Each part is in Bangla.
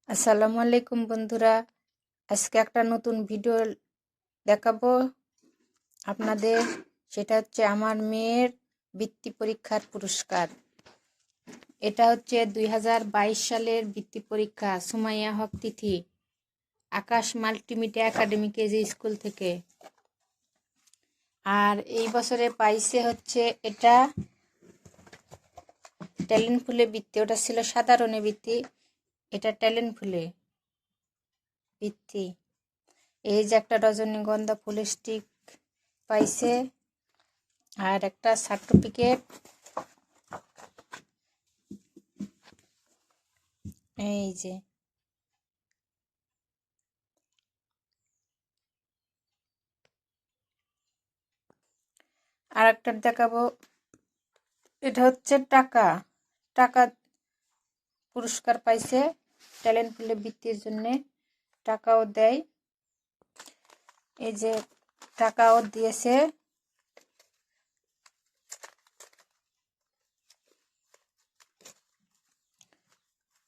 আসসালামু আলাইকুম বন্ধুরা, আজকে একটা নতুন ভিডিও দেখাবো আপনাদের। সেটা হচ্ছে আমার মেয়ের বৃত্তি পরীক্ষার পুরস্কার। এটা হচ্ছে 2022 সালের বৃত্তি পরীক্ষা, সুমাইয়া হক তিথি, আকাশ মাল্টিমিডিয়া একাডেমি কেজি স্কুল থেকে। আর এই বছরে পাইছে হচ্ছে এটা ট্যালেন্ট ফুলে বৃত্তি। ওটা ছিল সাধারণে বৃত্তি, এটা ট্যালেন্ট ফুলে বৃত্তি। এই যে একটা রজনীগন্ধা ফুলের স্টিক পাইছে, আর একটা সার্টিফিকেট। এই যে আর একটা দেখাবো, এটা হচ্ছে টাকা টাকা পুরস্কার পাইছে ট্যালেন্ট ফুলে বৃত্তির জন্য। টাকাও দেয়, এই যে টাকাও দিয়েছে।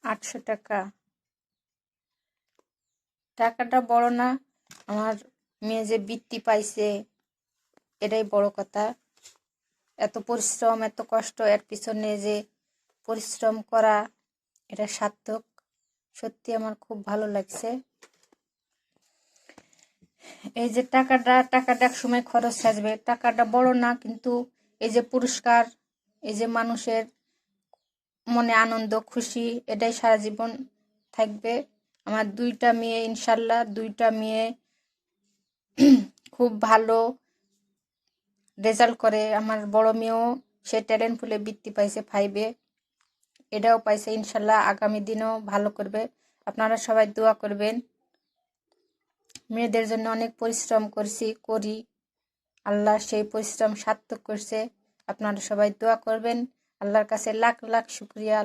800 টাকা। টাকাটা বড় না, আমার মেয়ে যে বৃত্তি পাইছে এটাই বড় কথা। এত পরিশ্রম, এত কষ্ট, এর পিছনে যে পরিশ্রম করা, এটা সার্থক। সত্যি আমার খুব ভালো লাগছে। এই যে টাকাটা এক সময় খরচ আসবে। টাকাটা বড় না, কিন্তু এই যে পুরস্কার, এই যে মানুষের মনে আনন্দ খুশি, এটাই সারা জীবন থাকবে। আমার দুইটা মেয়ে, ইনশাল্লাহ দুইটা মেয়ে খুব ভালো রেজাল্ট করে। আমার বড় মেয়েও, সে ট্যালেন্ট ফুলে বৃত্তি পাইছে 5-এ, এটাও পাইছে। ইনশাল্লাহ আগামী দিনেও ভালো করবে। আপনারা সবাই দোয়া করবেন। মেয়েদের জন্য অনেক পরিশ্রম করি, আল্লাহ সেই পরিশ্রম সার্থক করছে। আপনারা সবাই দোয়া করবেন। আল্লাহর কাছে লাখ লাখ শুকরিয়া।